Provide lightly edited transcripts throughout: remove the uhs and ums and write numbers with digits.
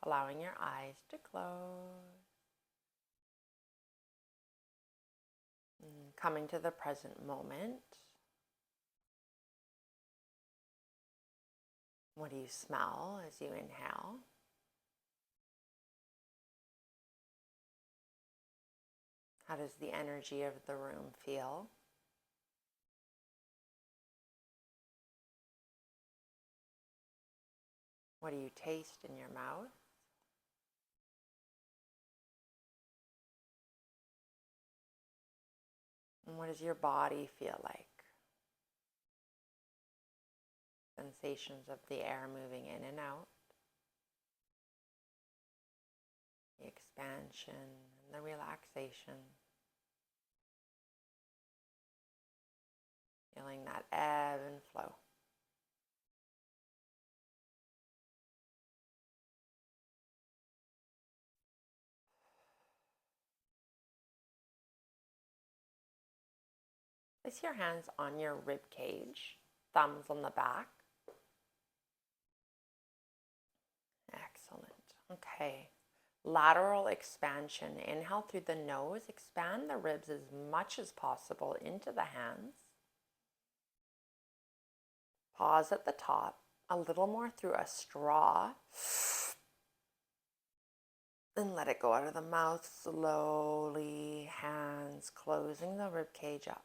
allowing your eyes to close. And coming to the present moment. What do you smell as you inhale? How does the energy of the room feel? What do you taste in your mouth? And what does your body feel like? Sensations of the air moving in and out. The expansion and the relaxation. Feeling that ebb and flow. Place your hands on your rib cage, thumbs on the back. Excellent. Okay. Lateral expansion. Inhale through the nose. Expand the ribs as much as possible into the hands. Pause at the top. A little more through a straw. Then let it go out of the mouth slowly. Hands closing the rib cage up.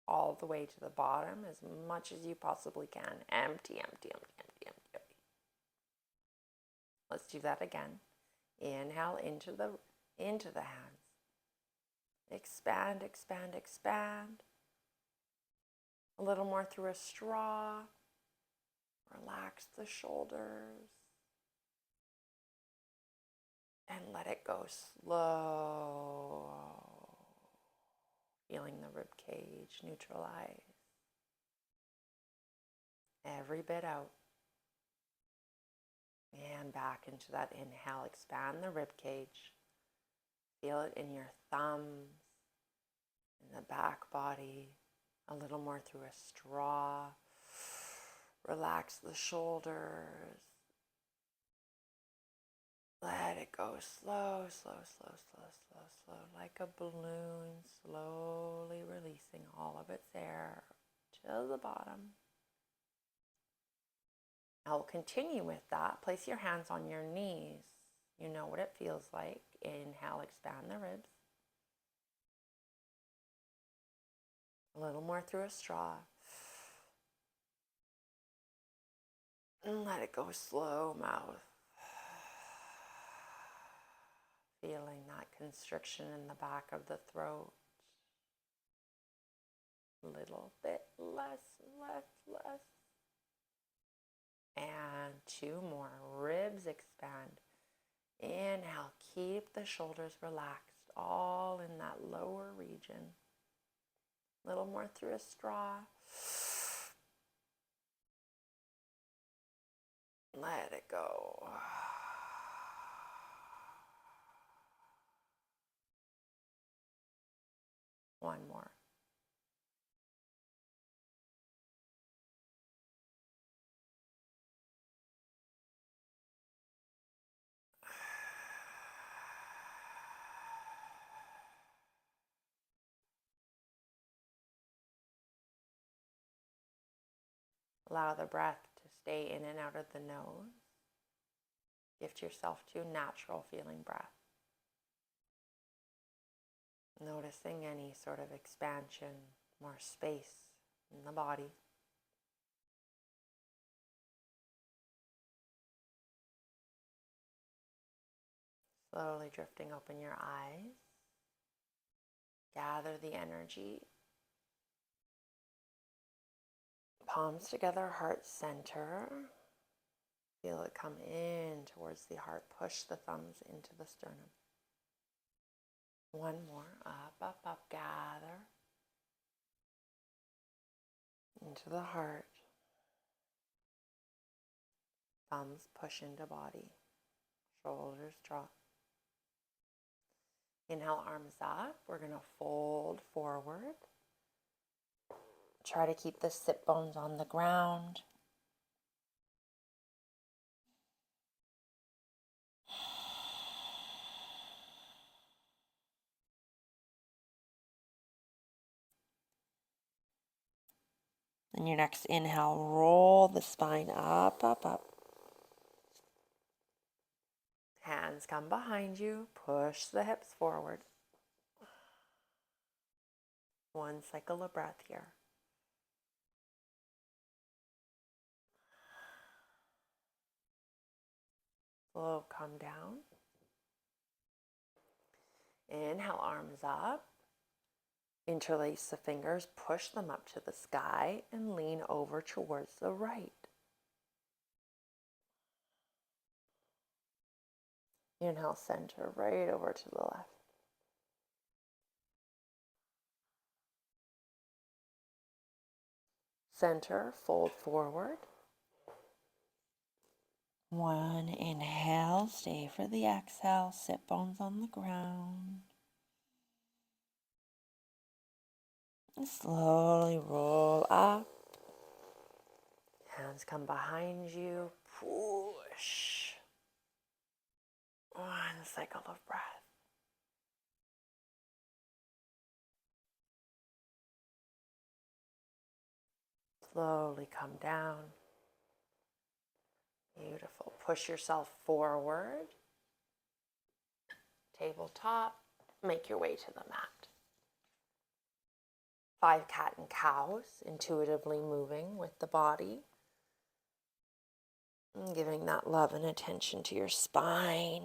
All the way to the bottom as much as you possibly can. Empty, empty, empty, empty, empty, empty. Let's do that again. Inhale into the hands. Expand, expand, expand. A little more through a straw. Relax the shoulders. And let it go slow. Feeling the rib cage neutralize. Every bit out. And back into that inhale. Expand the rib cage. Feel it in your thumbs, in the back body. A little more through a straw. Relax the shoulders. Let it go slow, slow, slow, slow, slow, slow, like a balloon, slowly releasing all of its air to the bottom. Now we'll continue with that. Place your hands on your knees. You know what it feels like. Inhale, expand the ribs. A little more through a straw. And let it go slow, mouth. Feeling that constriction in the back of the throat. A little bit less, less, less. And 2 more. Ribs expand. Inhale, keep the shoulders relaxed, all in that lower region. A little more through a straw. Let it go. One more. Allow the breath to stay in and out of the nose. Gift yourself to natural feeling breath. Noticing any sort of expansion, more space in the body. Slowly drifting open your eyes. Gather the energy. Palms together, heart center. Feel it come in towards the heart. Push the thumbs into the sternum. One more. Up, up, up. Gather. Into the heart. Thumbs push into body. Shoulders drop. Inhale, arms up. We're going to fold forward. Try to keep the sit bones on the ground. Then your next inhale, roll the spine up, up, up. Hands come behind you, push the hips forward. One cycle of breath here. Slow, come down. Inhale, arms up. Interlace the fingers, push them up to the sky, and lean over towards the right. Inhale, center right over to the left. Center, fold forward. One inhale, stay for the exhale, sit bones on the ground. And slowly roll up. Hands come behind you, push. One cycle of breath. Slowly come down. Beautiful. Push yourself forward. Tabletop. Make your way to the mat. 5 cat and cows, intuitively moving with the body. And giving that love and attention to your spine.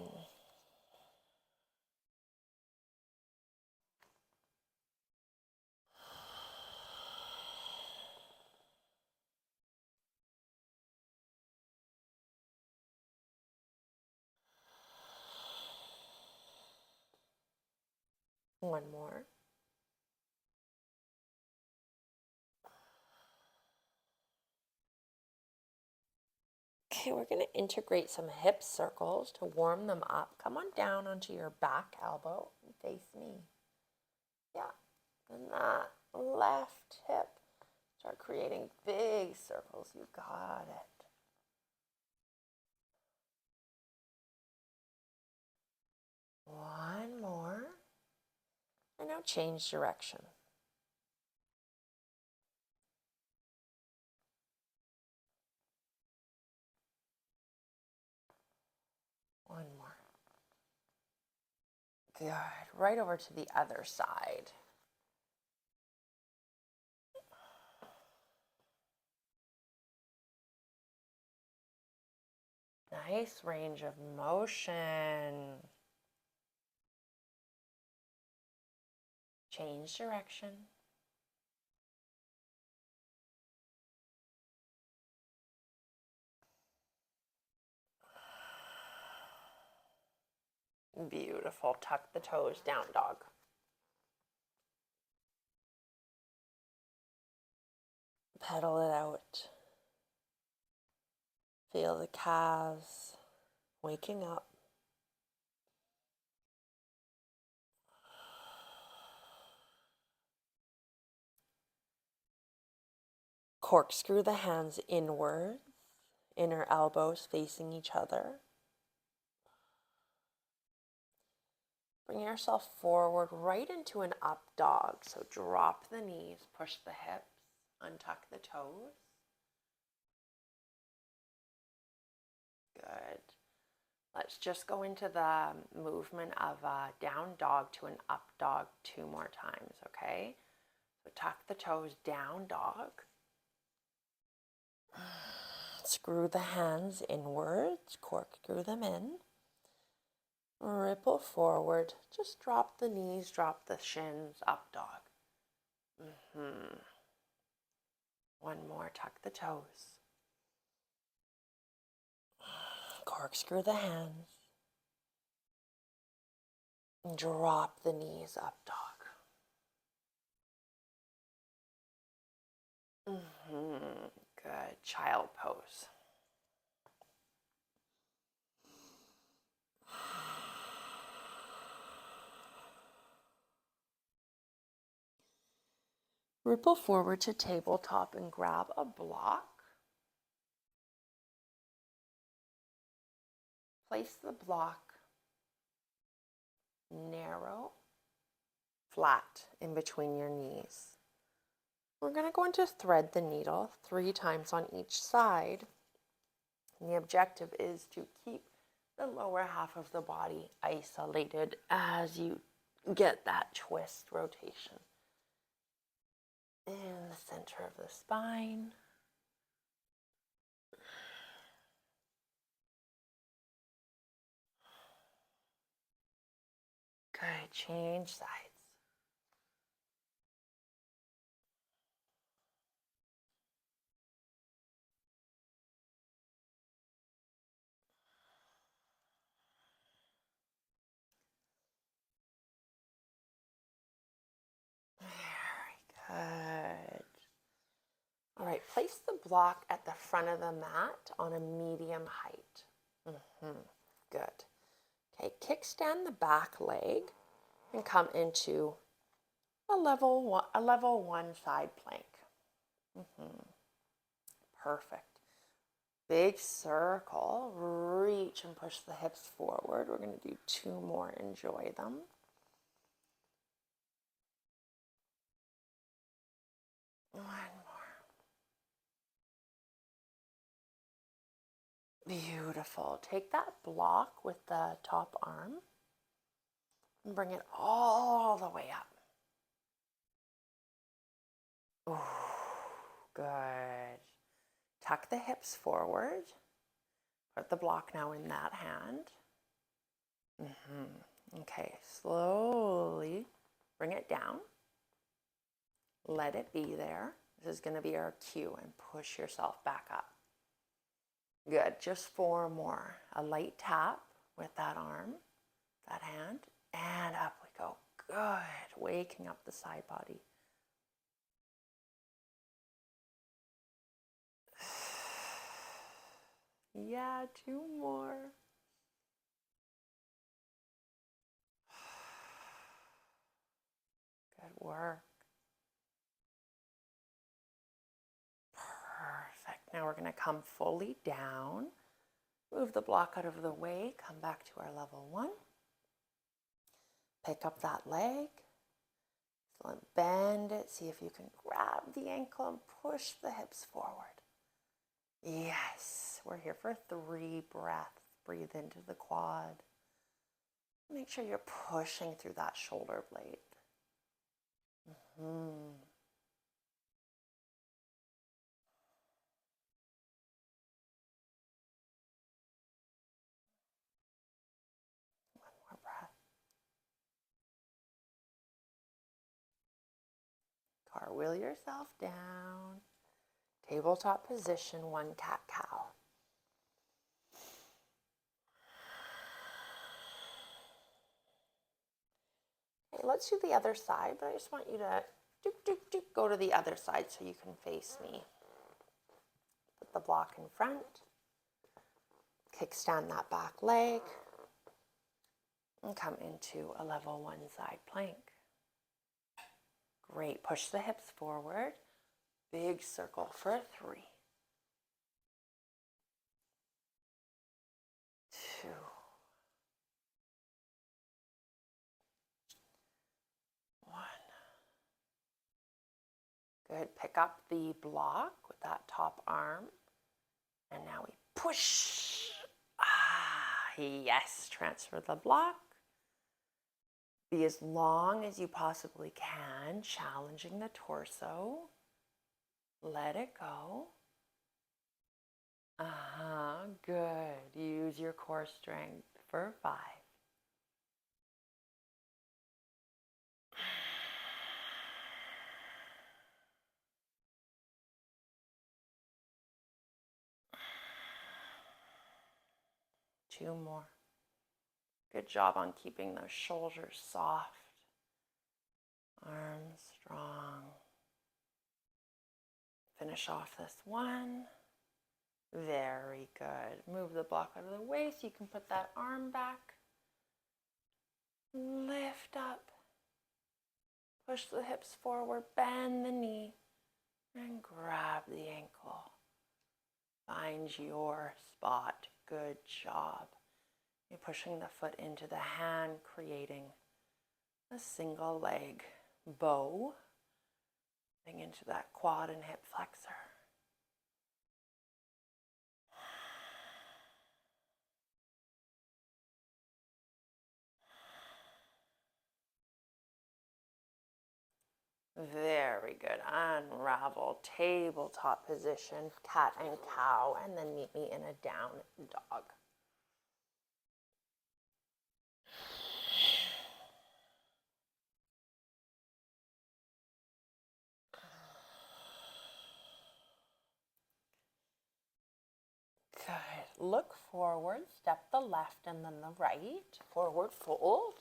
One more. Okay, we're going to integrate some hip circles to warm them up. Come on down onto your back elbow and face me. Yeah, and that left hip. Start creating big circles. You got it. One more. And now change direction. One more. Good. Right over to the other side. Nice range of motion. Change direction. Beautiful. Tuck the toes, down dog. Pedal it out. Feel the calves waking up. Corkscrew the hands inwards, inner elbows facing each other. Bring yourself forward right into an up dog. So drop the knees, push the hips, untuck the toes. Good. Let's just go into the movement of a down dog to an up dog 2 more times, okay? So tuck the toes, down dog. Screw the hands inwards, corkscrew them in. Ripple forward, just drop the knees, drop the shins, up dog. One more, tuck the toes. Corkscrew the hands. Drop the knees, up dog. Good, child pose. Ripple forward to tabletop and grab a block. Place the block narrow, flat in between your knees. We're going to go into thread the needle 3 times on each side. And the objective is to keep the lower half of the body isolated as you get that twist rotation in the center of the spine. Good, change sides. Very good. All right, place the block at the front of the mat on a medium height. Good. Okay, kickstand the back leg and come into a level one side plank. Perfect. Big circle. Reach and push the hips forward. We're going to do 2 more. Enjoy them. One more. Beautiful. Take that block with the top arm and bring it all the way up. Ooh, good. Tuck the hips forward. Put the block now in that hand. Okay, slowly bring it down. Let it be there. This is going to be our cue, and push yourself back up. Good, just 4 more. A light tap with that arm, that hand, and up we go. Good, waking up the side body. Yeah, 2 more. Good work. Perfect. Now we're going to come fully down. Move the block out of the way. Come back to our level 1. Pick up that leg. Excellent. Bend it. See if you can grab the ankle and push the hips forward. Yes. We're here for 3 breaths. Breathe into the quad. Make sure you're pushing through that shoulder blade. One more breath. Cartwheel yourself down. Tabletop position, 1 cat-cow. Okay, let's do the other side, but I just want you to go to the other side so you can face me. Put the block in front. Kickstand that back leg. And come into a level 1 side plank. Great. Push the hips forward. Big circle for 3. 2. 1. Good. Pick up the block with that top arm. And now we push. Yes. Transfer the block. Be as long as you possibly can, challenging the torso. Let it go. Good. Use your core strength for 5. Two more. Good job on keeping those shoulders soft. Arms strong. Finish off this one. Very good. Move the block out of the way so you can put that arm back. Lift up. Push the hips forward. Bend the knee. And grab the ankle. Find your spot. Good job. You're pushing the foot into the hand, creating a single leg bow. into that quad and hip flexor. Very good. Unravel, tabletop position, cat and cow, and then meet me in a down dog. Good. Look forward, step the left and then the right. Forward fold.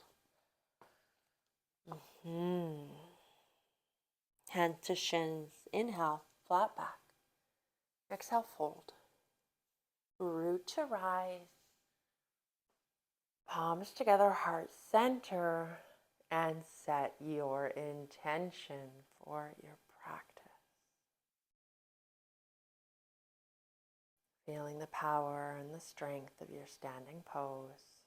Hands to shins. Inhale, flat back. Exhale, fold. Root to rise. Palms together, heart center, and set your intention for your practice. Feeling the power and the strength of your standing pose.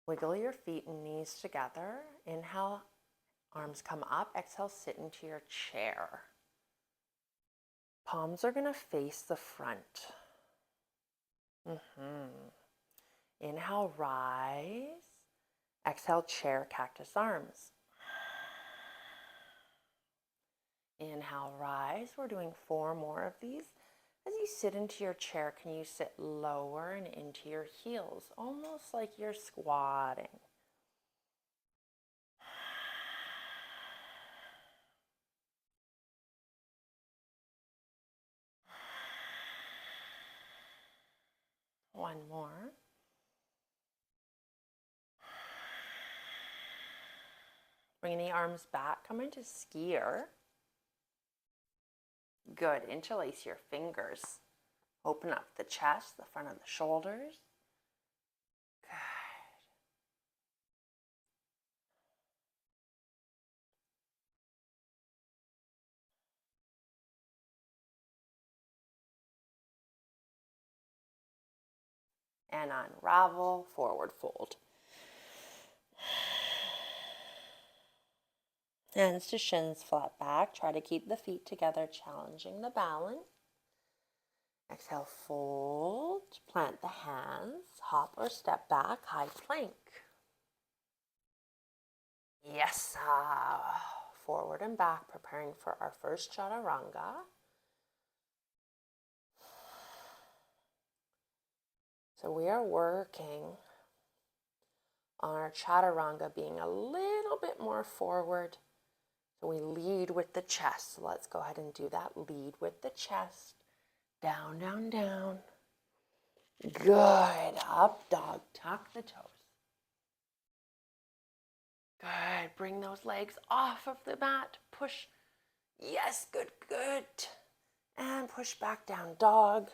Wiggle your feet and knees together. Inhale, arms come up. Exhale, sit into your chair. Palms are going to face the front. Inhale, rise. Exhale, chair, cactus arms. Inhale, rise. We're doing 4 more of these. As you sit into your chair, can you sit lower and into your heels, almost like you're squatting? One more. Bring the arms back, come into skier. Good, interlace your fingers. Open up the chest, the front of the shoulders. Good. And unravel, forward fold. Hands to shins, flat back. Try to keep the feet together, challenging the balance. Exhale, fold, plant the hands, hop or step back, high plank. Yes, forward and back, preparing for our first chaturanga. So we are working on our chaturanga being a little bit more forward. So we lead with the chest. So let's go ahead and do that. Lead with the chest. Down, down, down. Good. Up dog. Tuck the toes. Good. Bring those legs off of the mat. Push. Yes. Good, good. And push back down dog.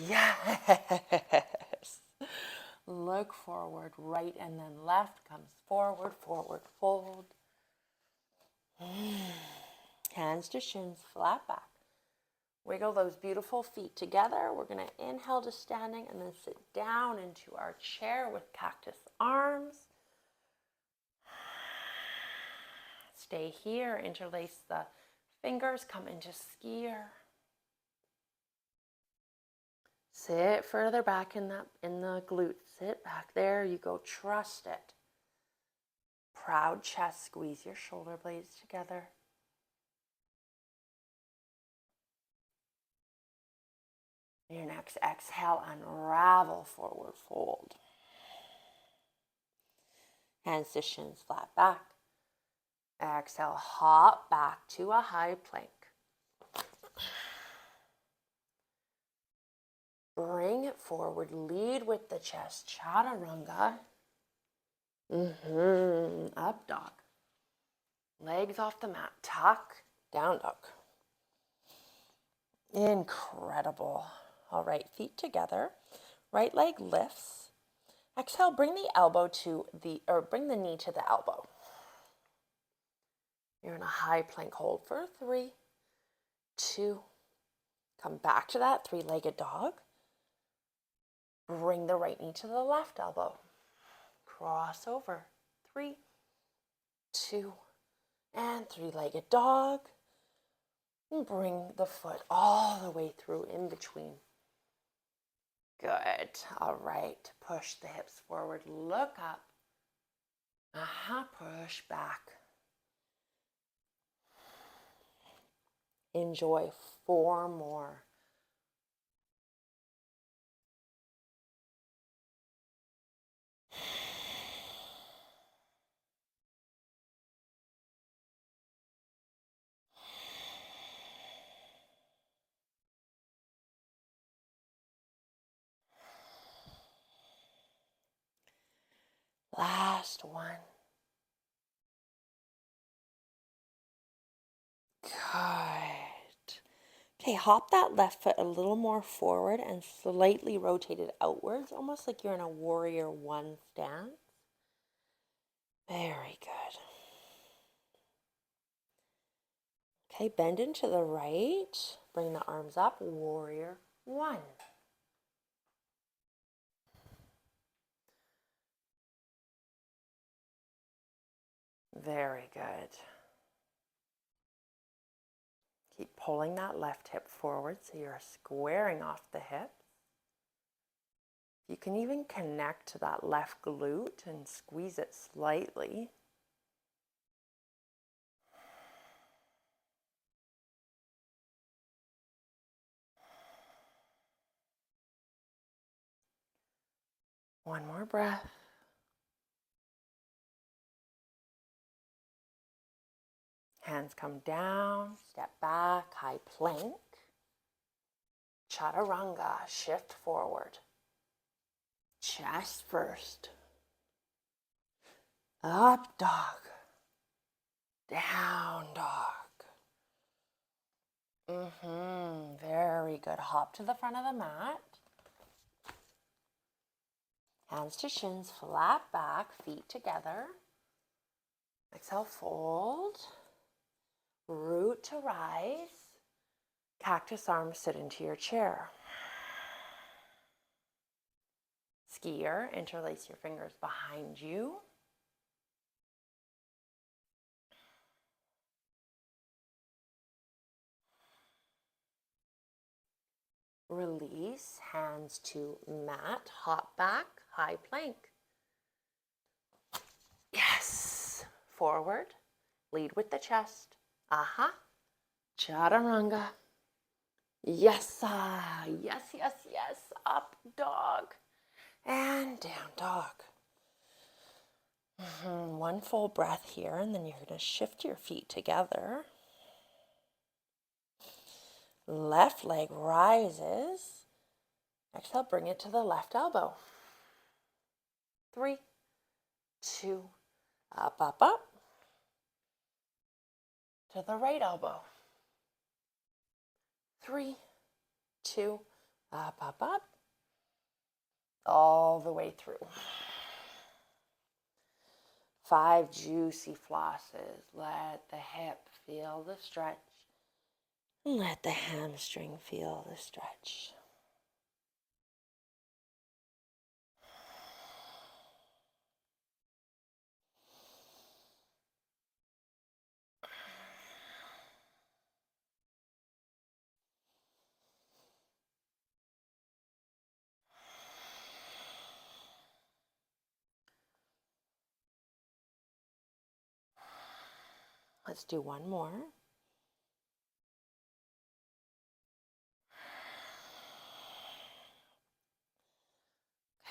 Yes. Look forward. Right and then left comes forward. Forward fold. Hands to shins. Flat back. Wiggle those beautiful feet together. We're going to inhale to standing and then sit down into our chair with cactus arms. Stay here. Interlace the fingers. Come into skier. Sit further back in the glutes. Sit back. There you go. Trust it. Proud chest. Squeeze your shoulder blades together. Your next exhale, unravel, forward fold. Hands to shins, flat back. Exhale, hop back to a high plank. Bring it forward, lead with the chest, chaturanga. Up dog. Legs off the mat, tuck, down dog. Incredible. All right, feet together. Right leg lifts. Exhale, bring the knee to the elbow. You're in a high plank hold for 3, 2. Come back to that 3-legged dog. Bring the right knee to the left elbow. Cross over. 3, 2, and three-legged dog. And bring the foot all the way through in between. Good. All right. Push the hips forward. Look up. Push back. Enjoy 4 more. Last one. Good. Okay, hop that left foot a little more forward and slightly rotate it outwards, almost like you're in a warrior 1 stance. Very good. Okay, bend into the right. Bring the arms up, warrior 1. Very good. Keep pulling that left hip forward so you're squaring off the hips. You can even connect to that left glute and squeeze it slightly. One more breath. Hands come down, step back, high plank. Chaturanga, shift forward. Chest first. Up dog. Down dog. Very good. Hop to the front of the mat. Hands to shins, flat back, feet together. Exhale, fold. Root to rise. Cactus arms, sit into your chair. Skier, interlace your fingers behind you. Release, hands to mat, hop back, high plank. Yes, forward, lead with the chest. Chaturanga. Yes, yes, yes, yes. Up dog and down dog. One full breath here, and then you're going to shift your feet together. Left leg rises. Exhale, bring it to the left elbow. 3, 2, up, up, up. To the right elbow. 3, 2, up, up, up. All the way through. 5 juicy flosses. Let the hip feel the stretch. Let the hamstring feel the stretch. Let's do one more.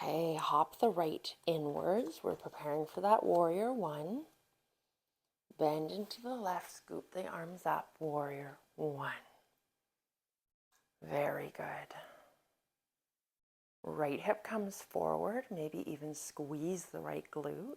Okay, hop the right inwards. We're preparing for that warrior 1. Bend into the left, scoop the arms up, warrior 1. Very good. Right hip comes forward, maybe even squeeze the right glute.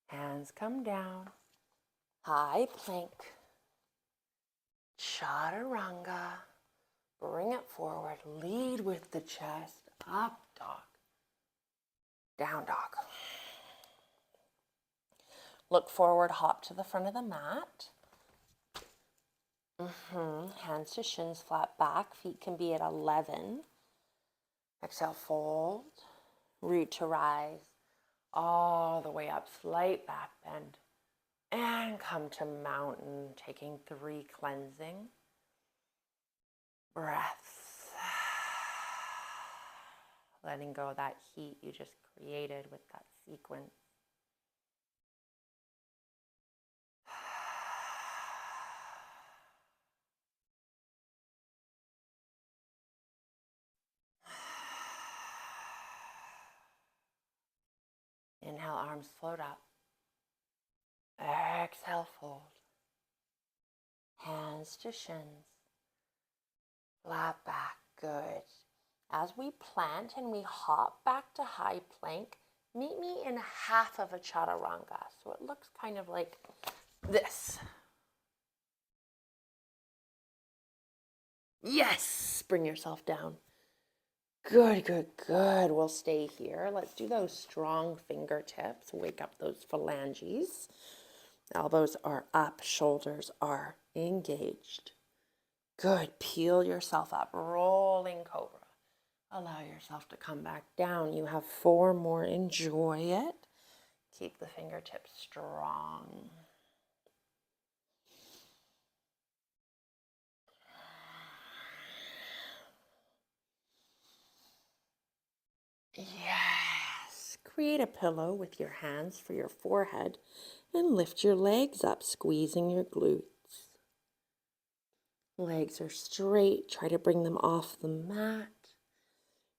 Hands come down, high plank, chaturanga, bring it forward, lead with the chest, up dog. Down dog. Look forward, hop to the front of the mat. Hands to shins, flat back. Feet can be at 11. Exhale, fold. Root to rise. All the way up, slight back bend. And come to mountain, taking 3 cleansing breaths. Letting go of that heat you just created with that sequence. Inhale, arms float up. Exhale, fold. Hands to shins. Flat back, good. As we plant and we hop back to high plank, meet me in half of a chaturanga. So it looks kind of like this. Yes, bring yourself down. Good, good, good. We'll stay here. Let's do those strong fingertips. Wake up those phalanges. Elbows are up, shoulders are engaged. Good. Peel yourself up. Rolling cobra. Allow yourself to come back down. You have 4 more. Enjoy it. Keep the fingertips strong. Yes. Create a pillow with your hands for your forehead and lift your legs up, squeezing your glutes. Legs are straight. Try to bring them off the mat.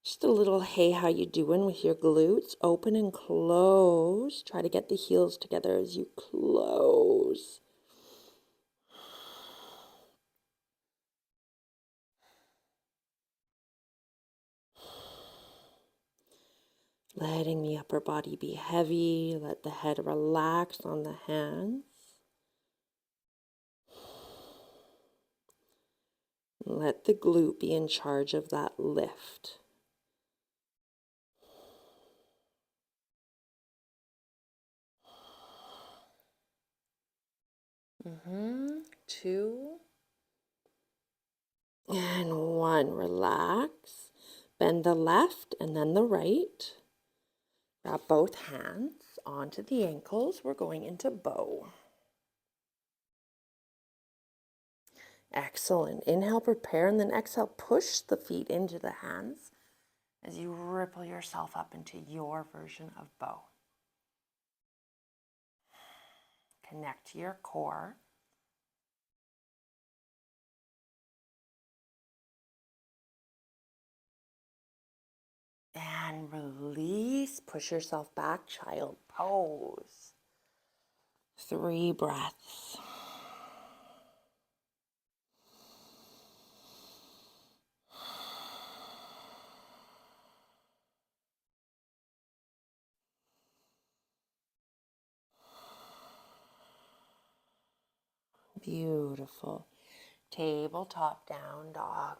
Just a little hey, how you doing with your glutes? Open and close. Try to get the heels together as you close. Letting the upper body be heavy. Let the head relax on the hands. Let the glute be in charge of that lift. Two. And 1. Relax. Bend the left and then the right. Grab both hands onto the ankles. We're going into bow. Excellent. Inhale, prepare, and then exhale, push the feet into the hands as you ripple yourself up into your version of bow. Connect to your core. And release. Push yourself back, child pose. 3 breaths. Beautiful. Tabletop down dog.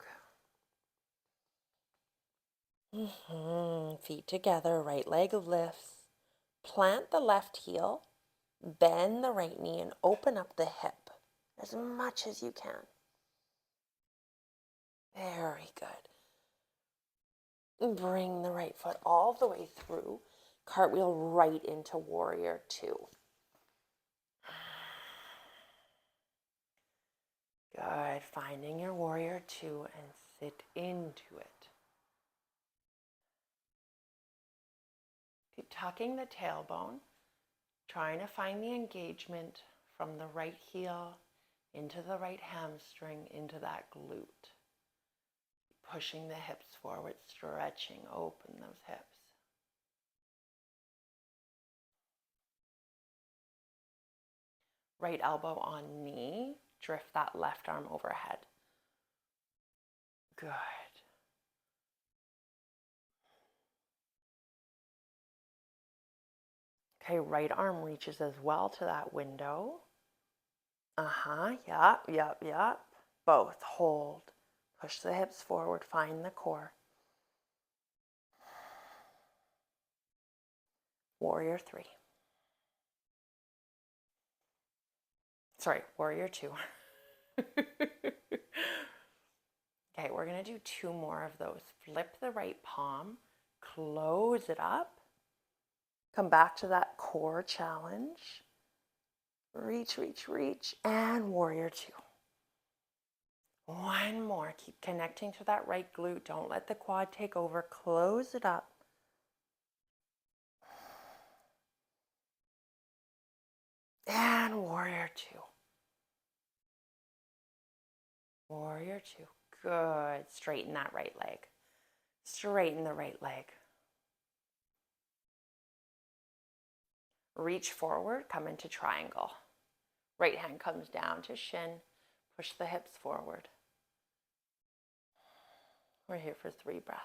Feet together, right leg lifts. Plant the left heel, bend the right knee, and open up the hip as much as you can. Very good. Bring the right foot all the way through. Cartwheel right into warrior 2. Good. Finding your warrior 2 and sit into it. Keep tucking the tailbone, trying to find the engagement from the right heel into the right hamstring, into that glute. Pushing the hips forward, stretching, open those hips. Right elbow on knee, drift that left arm overhead. Good. Okay, right arm reaches as well to that window. Yep. Both, hold. Push the hips forward, find the core. Warrior 3. Sorry, Warrior 2. Okay, we're going to do 2 more of those. Flip the right palm, close it up, come back to that core challenge. Reach, reach, reach, and Warrior 2. One more. Keep connecting to that right glute. Don't let the quad take over. Close it up. And Warrior 2. Warrior 2. Good. Straighten that right leg. Straighten the right leg. Reach forward, come into triangle. Right hand comes down to shin. Push the hips forward. We're here for 3 breaths.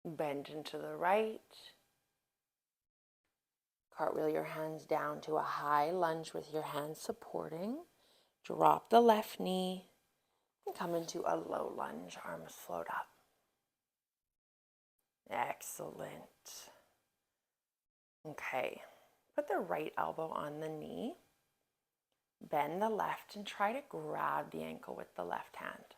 Bend into the right. Cartwheel your hands down to a high lunge with your hands supporting. Drop the left knee and come into a low lunge. Arms float up. Excellent. Okay, put the right elbow on the knee. Bend the left and try to grab the ankle with the left hand.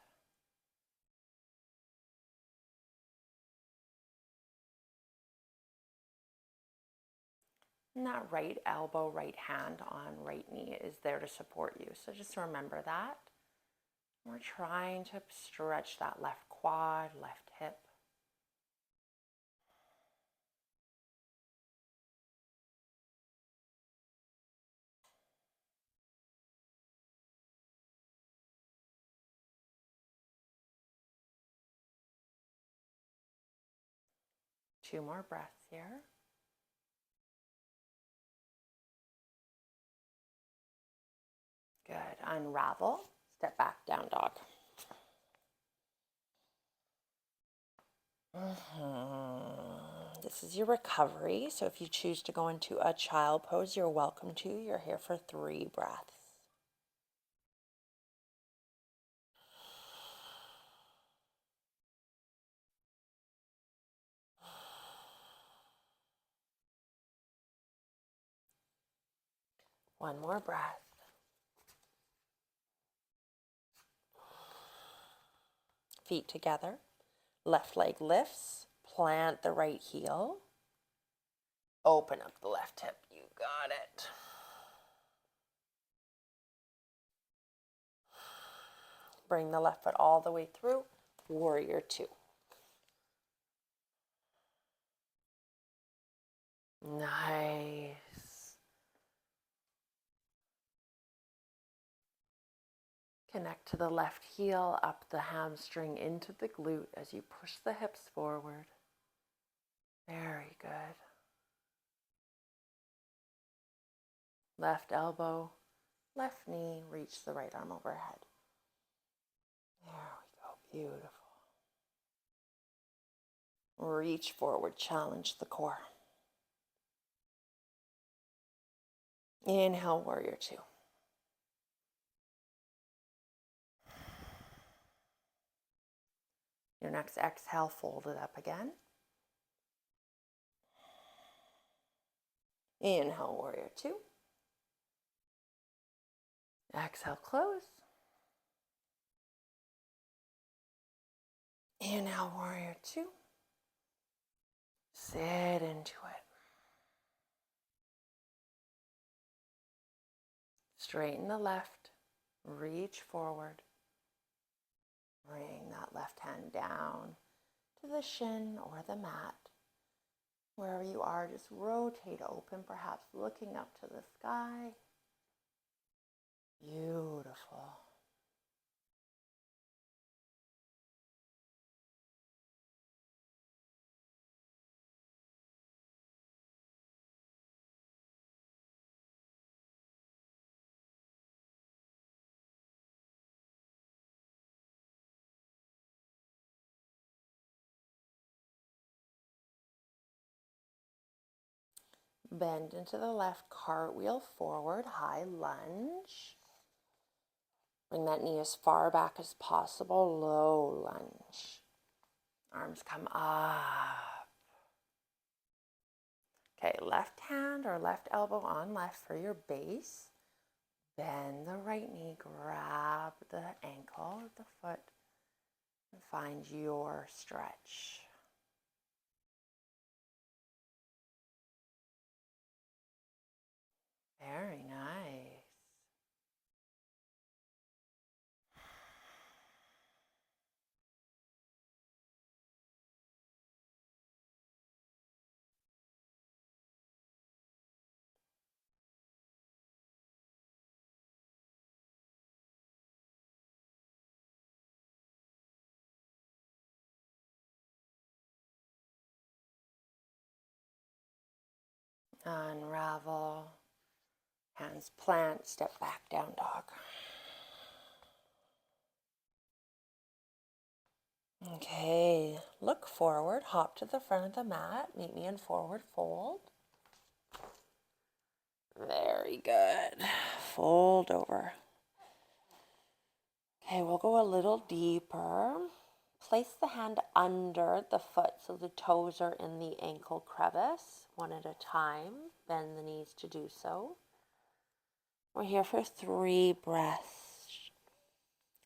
And that right elbow, right hand on right knee is there to support you. So just remember that. We're trying to stretch that left quad, left hip. Two more breaths here. Good. Unravel. Step back, down dog. This is your recovery. So if you choose to go into a child pose, you're welcome to. You're here for 3 breaths. One more breath. Feet together. Left leg lifts. Plant the right heel. Open up the left hip. You got it. Bring the left foot all the way through. Warrior 2. Nice. Connect to the left heel, up the hamstring into the glute as you push the hips forward. Very good. Left elbow, left knee, reach the right arm overhead. There we go, beautiful. Reach forward, challenge the core. Inhale, Warrior 2. Your next exhale, fold it up again. Inhale, Warrior 2. Exhale, close. Inhale, Warrior 2. Sit into it. Straighten the left, reach forward. Bring that left hand down to the shin or the mat. Wherever you are, just rotate open, perhaps looking up to the sky. Beautiful. Bend into the left, cartwheel forward, high lunge. Bring that knee as far back as possible, low lunge. Arms come up. Okay, left hand or left elbow on left for your base. Bend the right knee, grab the ankle of the foot, and find your stretch. Very nice. Unravel. Hands plant, step back, down dog. Okay, look forward, hop to the front of the mat, meet me in forward fold. Very good. Fold over. Okay, we'll go a little deeper. Place the hand under the foot so the toes are in the ankle crevice, one at a time. Bend the knees to do so. We're here for 3 breaths.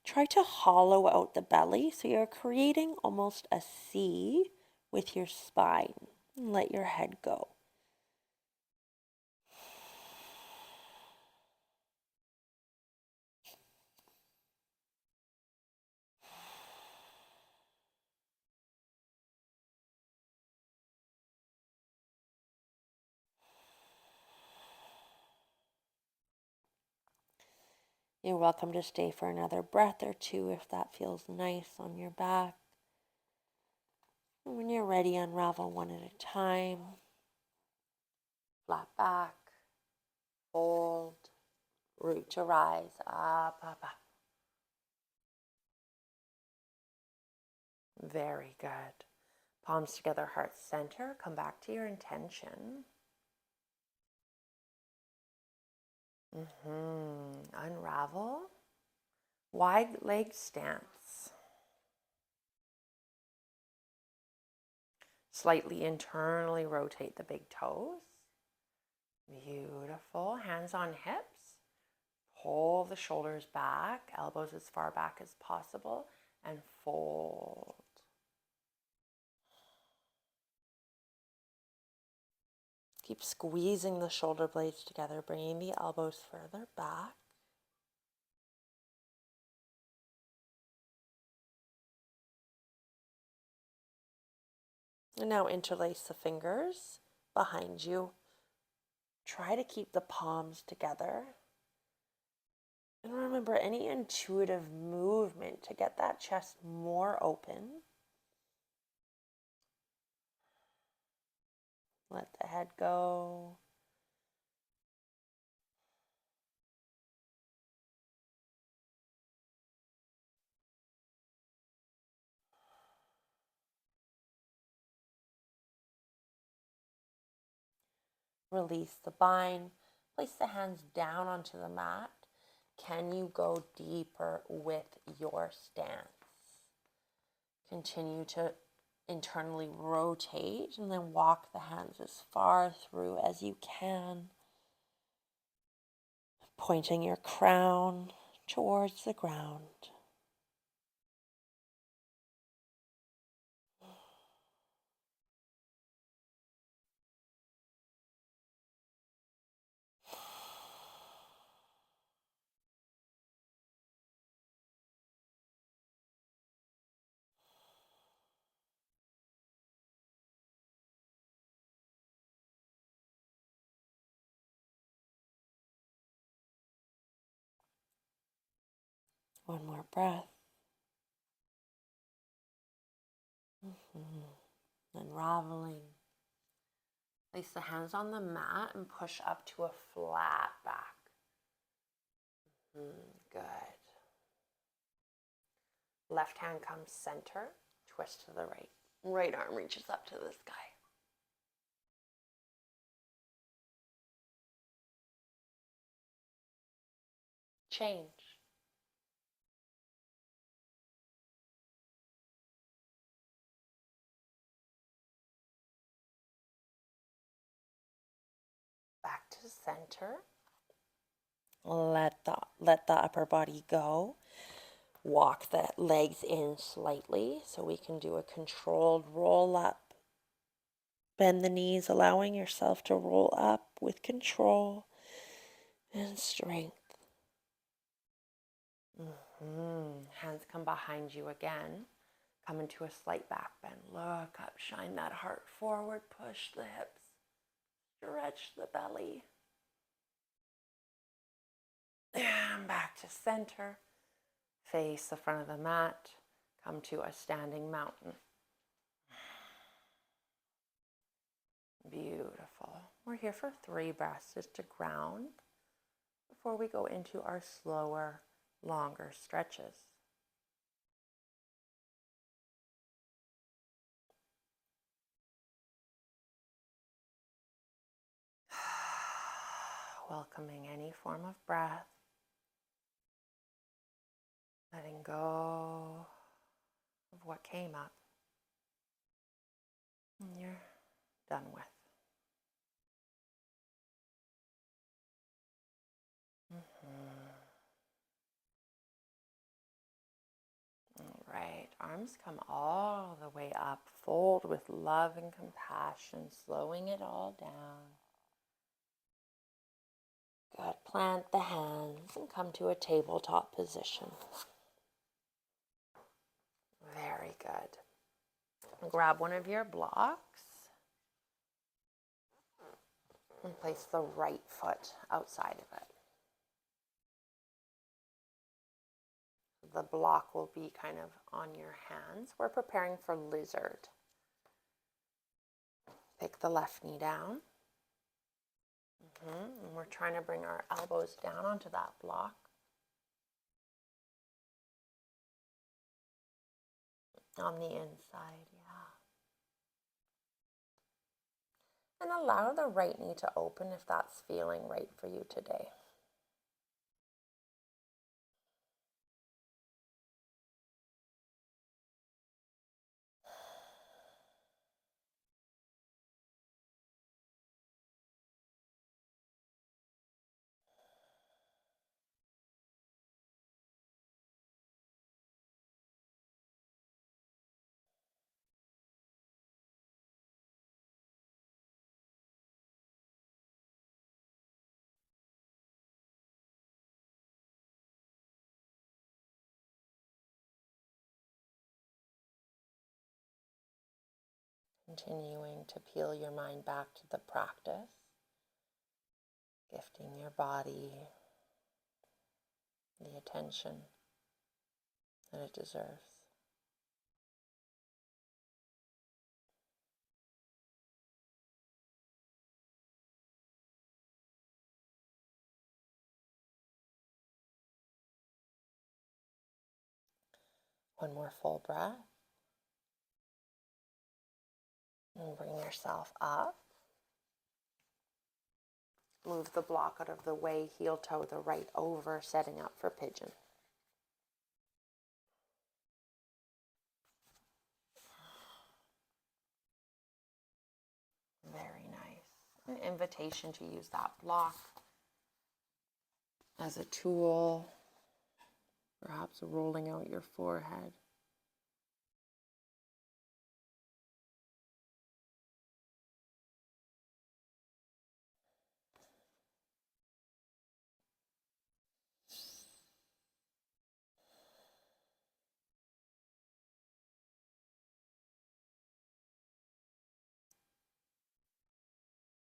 Try to hollow out the belly so you're creating almost a C with your spine. Let your head go. You're welcome to stay for another breath or 2 if that feels nice on your back. And when you're ready, unravel one at a time. Flat back, fold, root to rise, up, up, up. Very good. Palms together, heart center. Come back to your intention. Unravel. Wide leg stance. Slightly internally rotate the big toes. Beautiful. Hands on hips. Pull the shoulders back, elbows as far back as possible, and fold. Keep squeezing the shoulder blades together, bringing the elbows further back. And now interlace the fingers behind you. Try to keep the palms together. And remember, any intuitive movement to get that chest more open. Let the head go. Release the bind. Place the hands down onto the mat. Can you go deeper with your stance? Continue to internally rotate and then walk the hands as far through as you can. Pointing your crown towards the ground. One more breath. Unraveling. Place the hands on the mat and push up to a flat back. Good. Left hand comes center, twist to the right. Right arm reaches up to the sky. change. Back to center. Let the upper body go. Walk the legs in slightly so we can do a controlled roll up. Bend the knees, allowing yourself to roll up with control and strength. Hands come behind you again. Come into a slight back bend. Look up, shine that heart forward, push the hips, stretch the belly. And back to center. Face the front of the mat. Come to a standing mountain. Beautiful. We're here for 3 breaths just to ground before we go into our slower, longer stretches. Welcoming any form of breath. Letting go of what came up. And you're done with. All right, arms come all the way up. Fold with love and compassion, slowing it all down. Good. Plant the hands and come to a tabletop position. Very good. Grab one of your blocks and place the right foot outside of it. The block will be kind of on your hands. We're preparing for lizard. Pick the left knee down. And we're trying to bring our elbows down onto that block. On the inside, yeah. And allow the right knee to open if that's feeling right for you today. Continuing to peel your mind back to the practice, gifting your body the attention that it deserves. One more full breath. And bring yourself up. Move the block out of the way, heel toe the right over, setting up for pigeon. Very nice. An invitation to use that block as a tool, perhaps rolling out your forehead.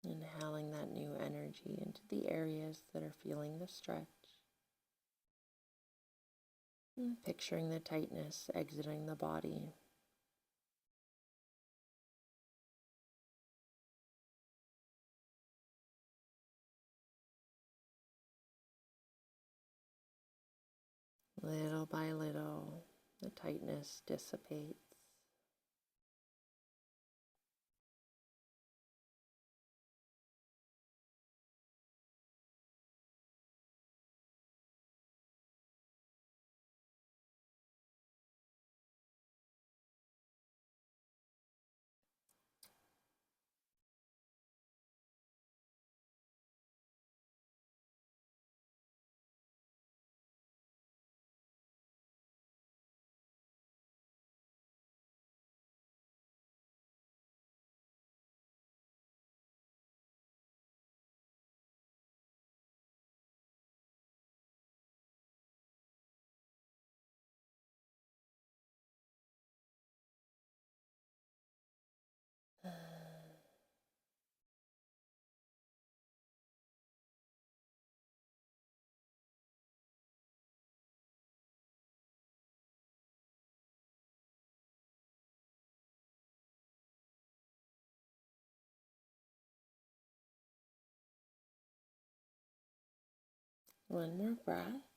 Inhaling that new energy into the areas that are feeling the stretch. And picturing the tightness exiting the body. Little by little, the tightness dissipates. One more breath.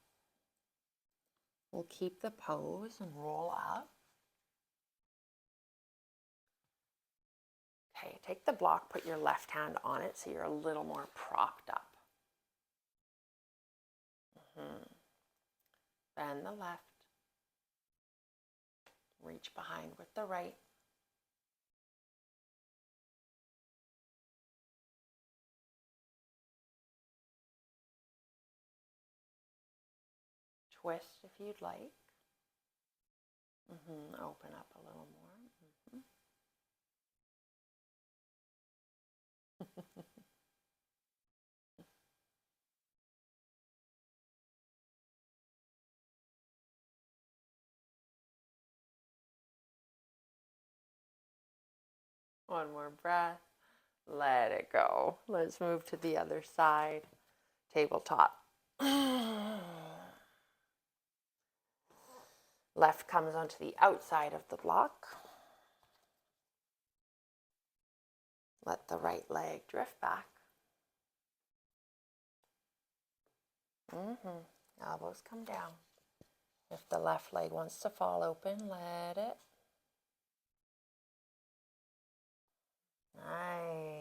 We'll keep the pose and roll up. Okay, take the block, put your left hand on it so you're a little more propped up. Bend the left. Reach behind with the right. Twist if you'd like. Open up a little more. One more breath. Let it go. Let's move to the other side. Tabletop. Left comes onto the outside of the block. Let the right leg drift back. Elbows come down. If the left leg wants to fall open, let it. Nice.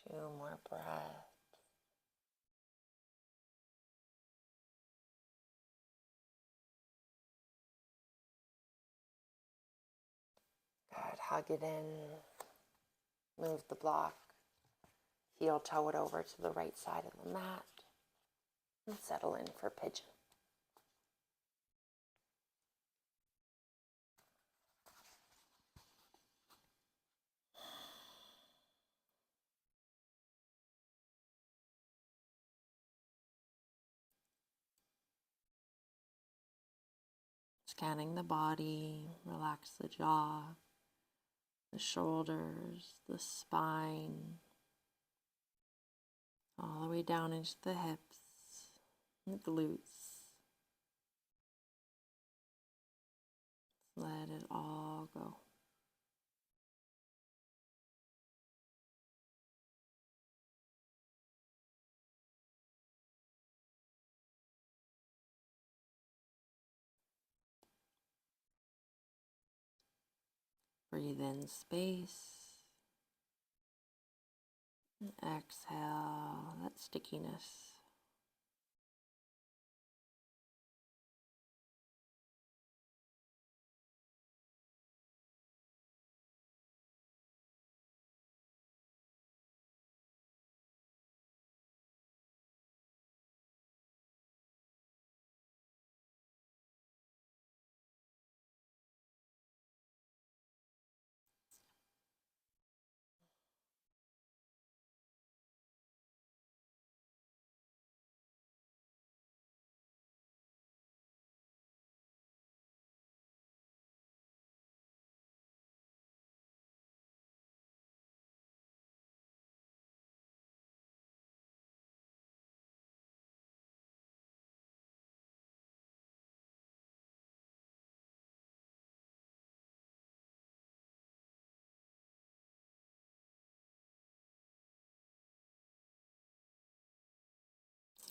Two more breaths. Good. Hug it in. Move the block. Heel toe it over to the right side of the mat. And settle in for pigeon. Scanning the body, relax the jaw, the shoulders, the spine, all the way down into the hips, the glutes. Let it all go. Breathe in space. And exhale that stickiness.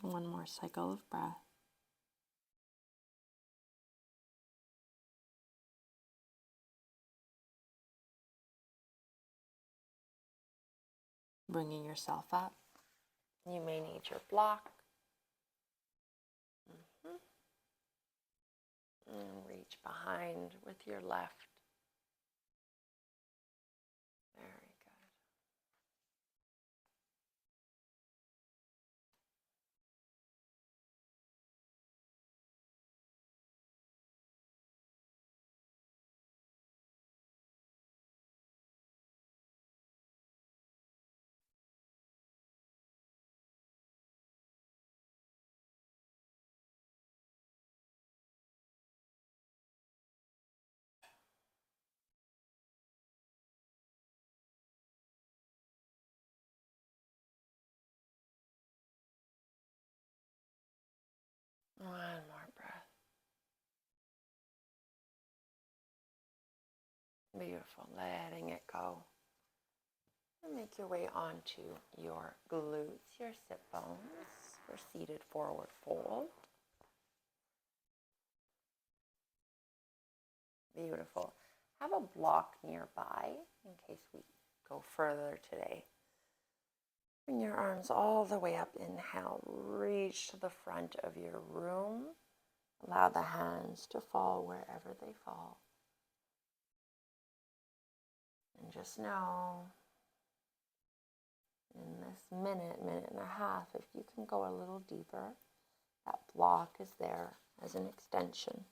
One more cycle of breath. bringing yourself up. You may need your block. And reach behind with your left. Very good. One more breath. Beautiful. Letting it go. And make your way onto your glutes, your sit bones, for seated forward fold. Beautiful. Have a block nearby in case we go further today. Bring your arms all the way up. Inhale, reach to the front of your room. Allow the hands to fall wherever they fall. And just know, in this minute and a half, if you can go a little deeper, that block is there as an extension.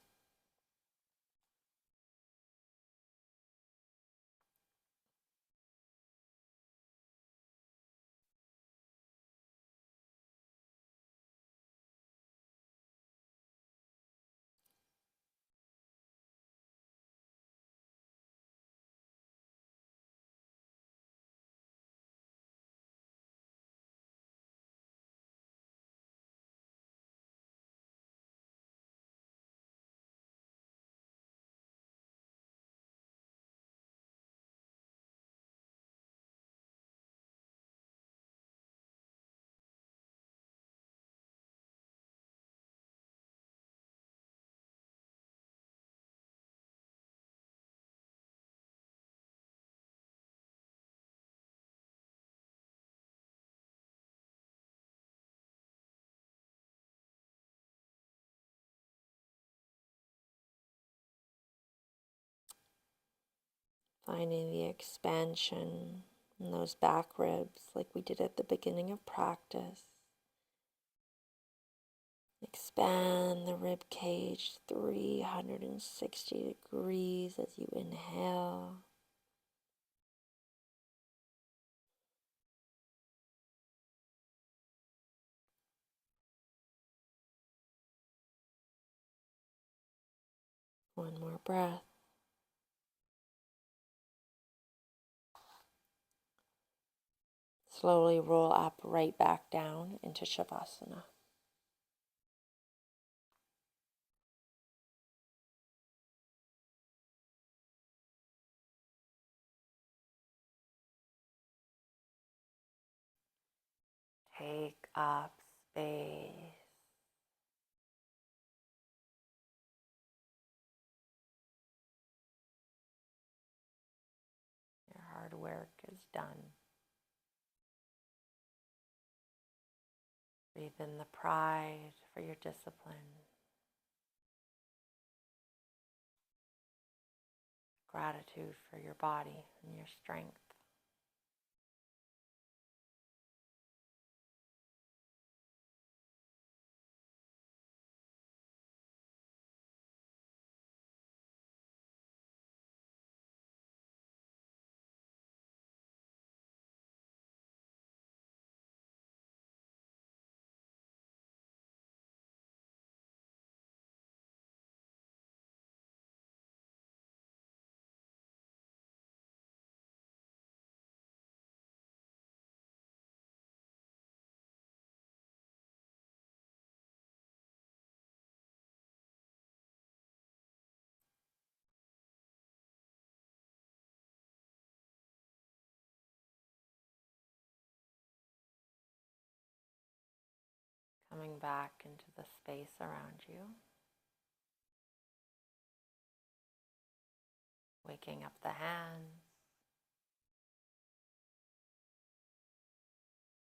Finding the expansion in those back ribs like we did at the beginning of practice. Expand the rib cage 360 degrees as you inhale. One more breath. Slowly roll up right back down into Shavasana. Take up space. Your hard work is done. Breathe in the pride for your discipline. Gratitude for your body and your strength. Coming back into the space around you. Waking up the hands.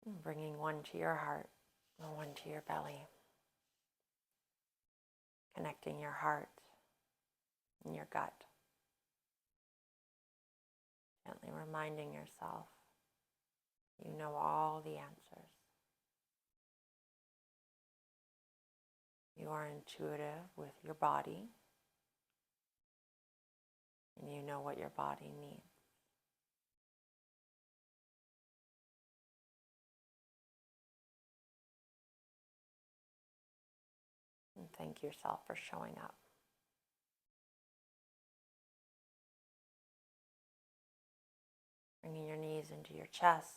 And bringing one to your heart and one to your belly. Connecting your heart and your gut. Gently reminding yourself you know all the answers. You are intuitive with your body, and you know what your body needs. And thank yourself for showing up. Bringing your knees into your chest.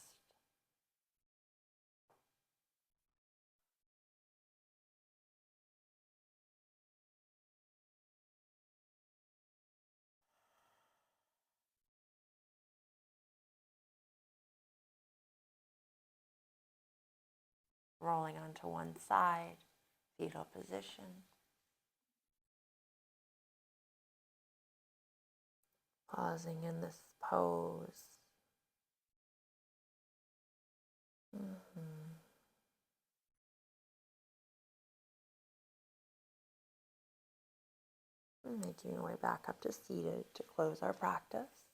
Rolling onto one side, fetal position. Pausing in this pose. Making your way back up to seated to close our practice.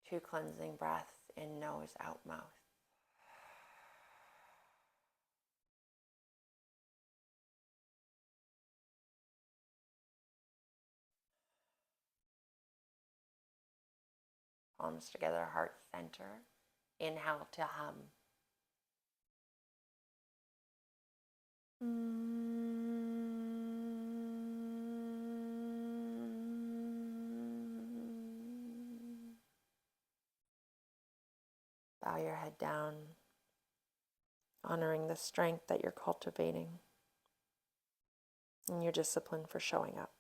Two cleansing breaths in, nose, out, mouth. Palms together, heart center. Inhale to hum. Bow your head down, honoring the strength that you're cultivating and your discipline for showing up.